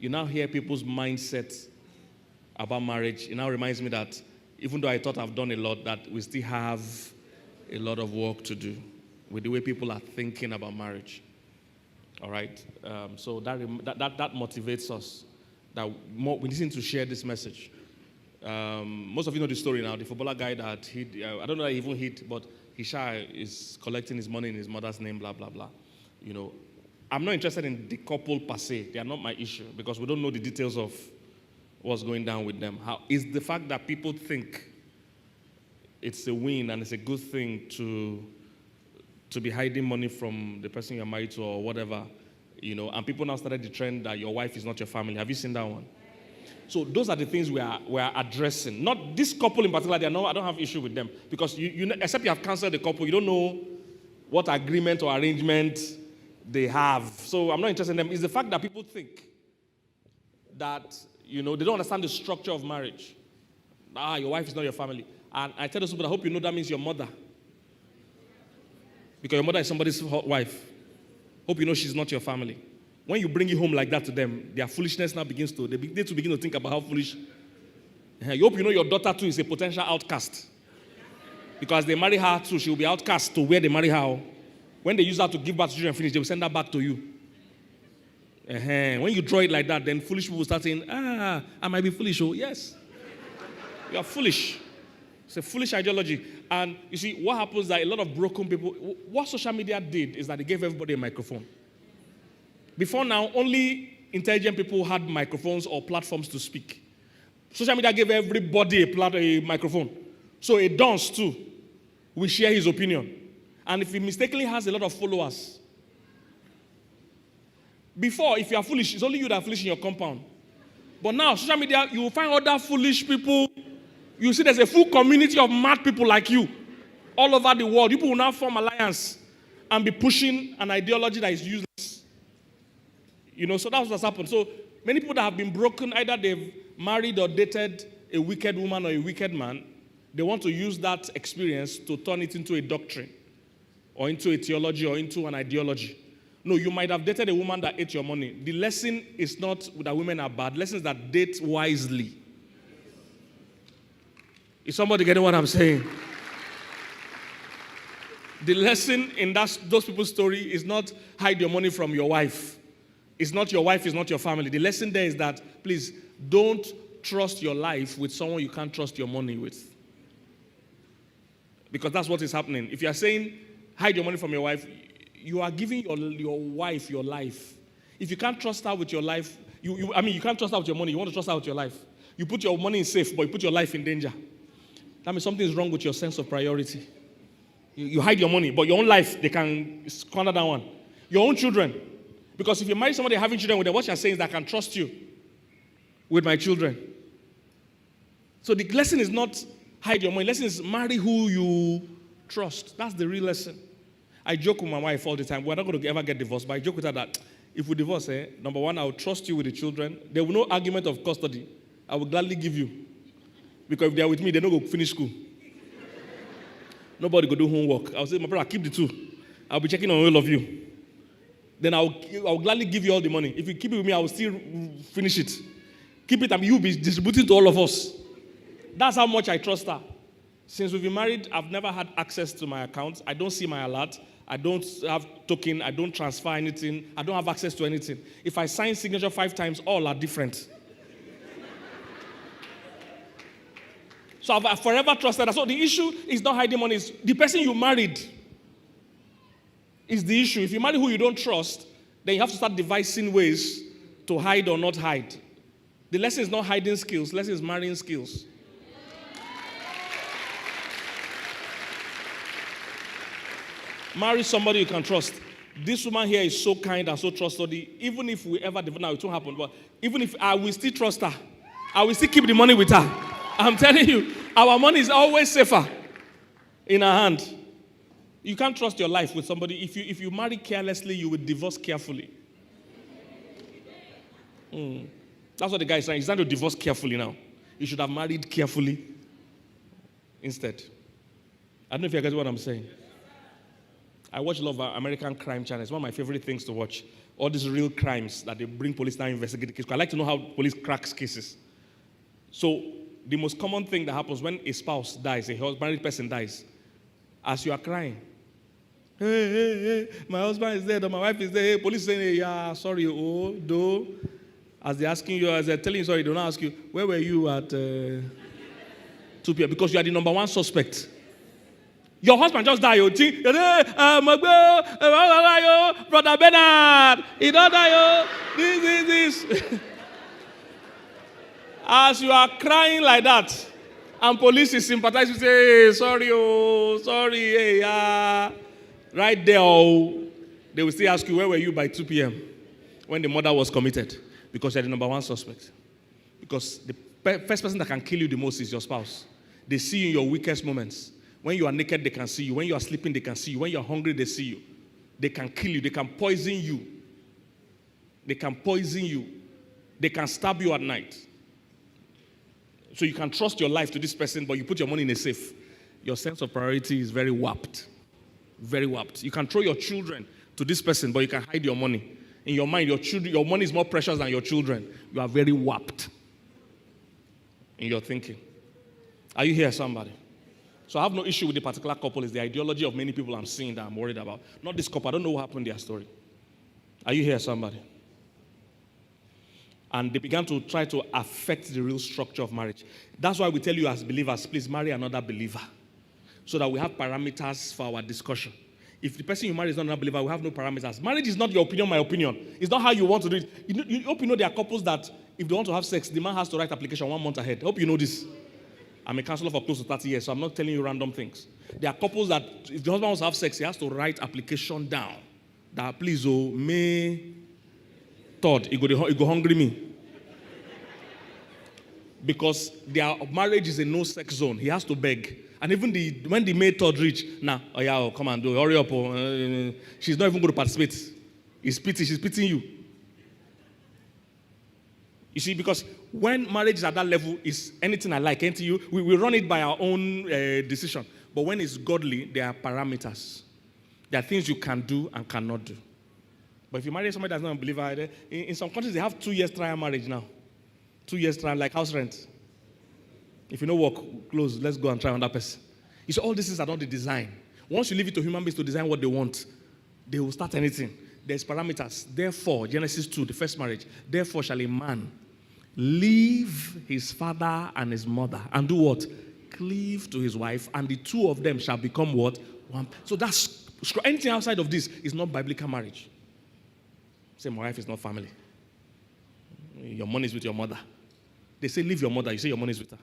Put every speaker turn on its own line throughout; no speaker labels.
you now hear people's mindset about marriage. It now reminds me that even though I thought I've done a lot, that we still have a lot of work to do with the way people are thinking about marriage. All right? So that motivates us that we need to share this message. Most of you know the story now. The footballer guy that hid, I don't know that he even hid, but Hisha is collecting his money in his mother's name, blah, blah, blah. You know, I'm not interested in the couple per se. They are not my issue because we don't know the details of what's going down with them. Is the fact that people think it's a win and it's a good thing to be hiding money from the person you're married to or whatever, you know, and people now started the trend that your wife is not your family. Have you seen that one? So those are the things we are addressing. Not this couple in particular. I don't have issue with them because you except you have canceled the couple, you don't know what agreement or arrangement they have. So I'm not interested in them. It's the fact that people think that, you know, they don't understand the structure of marriage. Your wife is not your family. And I tell those people, I hope you know that means your mother. Because your mother is somebody's wife. Hope you know she's not your family. When you bring it home like that to them, their foolishness now begins to, they begin to think about how foolish. You hope you know your daughter too is a potential outcast. Because they marry her too, she will be outcast to where they marry her. When they use her to give birth to children and finish, they will send her back to you. When you draw it like that, then foolish people will start saying, I might be foolish. Oh, yes. You are foolish. It's a foolish ideology. And you see, what happens is that a lot of broken people, what social media did is that they gave everybody a microphone. Before now, only intelligent people had microphones or platforms to speak. Social media gave everybody a microphone. So a dunce too will share his opinion. And if he mistakenly has a lot of followers. Before, if you are foolish, it's only you that are foolish in your compound. But now, social media, you will find other foolish people. You see there's a full community of mad people like you all over the world. People will now form alliance and be pushing an ideology that is useless. You know, so that's what's happened. So many people that have been broken, either they've married or dated a wicked woman or a wicked man, they want to use that experience to turn it into a doctrine or into a theology or into an ideology. No, you might have dated a woman that ate your money. The lesson is not that women are bad. The lesson is that date wisely. Is somebody getting what I'm saying? The lesson in those people's story is not hide your money from your wife. It's not your wife, it's not your family. The lesson there is that, please, don't trust your life with someone you can't trust your money with. Because that's what is happening. If you are saying, hide your money from your wife, you are giving your wife your life. If you can't trust her with your life, you can't trust her with your money, you want to trust her with your life. You put your money in safe, but you put your life in danger. That means something is wrong with your sense of priority. You hide your money, but your own life, they can squander that one. Your own children. Because if you marry somebody having children with them, what you're saying is that I can trust you with my children. So the lesson is not hide your money. The lesson is marry who you trust. That's the real lesson. I joke with my wife all the time. We're not going to ever get divorced, but I joke with her that if we divorce, number one, I will trust you with the children. There will be no argument of custody. I will gladly give you. Because if they are with me, they don't go finish school. Nobody go do homework. I'll say, my brother, keep the two. I'll be checking on all of you. Then I'll gladly give you all the money. If you keep it with me, I will still finish it. Keep it and you'll be distributing to all of us. That's how much I trust her. Since we've been married, I've never had access to my account. I don't see my alert. I don't have token. I don't transfer anything. I don't have access to anything. If I sign signature 5 times, all are different. So I've forever trusted her. So the issue is not hiding money. It's the person you married is the issue. If you marry who you don't trust, then you have to start devising ways to hide or not hide. The lesson is not hiding skills. The lesson is marrying skills. Marry somebody you can trust. This woman here is so kind and so trustworthy. Even if we ever develop, now it won't happen, but even if I will still trust her, I will still keep the money with her. I'm telling you, our money is always safer in our hand. You can't trust your life with somebody. If you marry carelessly, you will divorce carefully. That's what the guy is saying. He's trying to divorce carefully now. You should have married carefully instead. I don't know if you guys know what I'm saying. I watch a lot of American crime channels. It's one of my favorite things to watch. all these real crimes that they bring police now investigate the case. I like to know how police cracks cases. So the most common thing that happens when a spouse dies, a married person dies, as you are crying, hey, my husband is dead or my wife is dead, hey, police saying, hey, yeah, sorry, oh, do. As they're asking you, as they're telling you sorry, they don't ask you, where were you at 2 p.m.? Because you are the number one suspect. Your husband just died, Brother Bernard, he don't die, this. As you are crying like that, and police is sympathizing, say, hey, sorry, hey, right there, they will still ask you, where were you by 2 p.m. when the murder was committed? Because you're the number one suspect. Because the first person that can kill you the most is your spouse. They see you in your weakest moments. When you are naked, they can see you. When you are sleeping, they can see you. When you are hungry, they see you. They can kill you. They can poison you. They can poison you. They can stab you at night. So you can trust your life to this person, but you put your money in a safe. Your sense of priority is very warped. Very warped. You can throw your children to this person, but you can hide your money. In your mind, your money is more precious than your children. You are very warped in your thinking. Are you here, somebody? So I have no issue with the particular couple. It's the ideology of many people I'm seeing that I'm worried about. Not this couple. I don't know what happened in their story. Are you here, somebody? And they began to try to affect the real structure of marriage. That's why we tell you as believers, please marry another believer. So that we have parameters for our discussion. If the person you marry is not a believer, we have no parameters. Marriage is not your opinion, my opinion. It's not how you want to do it. You hope you know there are couples that if they want to have sex, the man has to write application 1 month ahead. I hope you know this. I'm a counselor for close to 30 years, so I'm not telling you random things. There are couples that if the husband wants to have sex, he has to write application down. That please, May 3rd, he go hungry me. Because their marriage is a no-sex zone. He has to beg. And even when the May 3rd reach, come and do, hurry up. She's not even going to participate. She's pitying you. You see, because when marriage is at that level, is anything I like, anything you, we run it by our own decision. But when it's godly, there are parameters. There are things you can do and cannot do. But if you marry somebody that's not a believer, in some countries, they have 2 years trial marriage now. 2 years trial, like house rent. If you know work, close, let's go and try another person. You see, all these things are not the design. Once you leave it to human beings to design what they want, they will start anything. There's parameters. Therefore, Genesis 2, the first marriage, therefore shall a man leave his father and his mother and do what? Cleave to his wife, and the two of them shall become what? One. So that's, anything outside of this is not biblical marriage. Say, my wife is not family. Your money is with your mother. They say, leave your mother. You say your money is with her.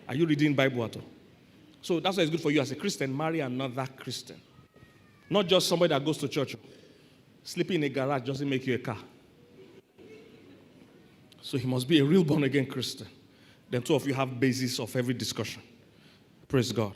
Are you reading Bible at all? So that's why it's good for you as a Christian, marry another Christian. Not just somebody that goes to church. Sleeping in a garage doesn't make you a car. So he must be a real born-again Christian. Then two of you have basis of every discussion. Praise God.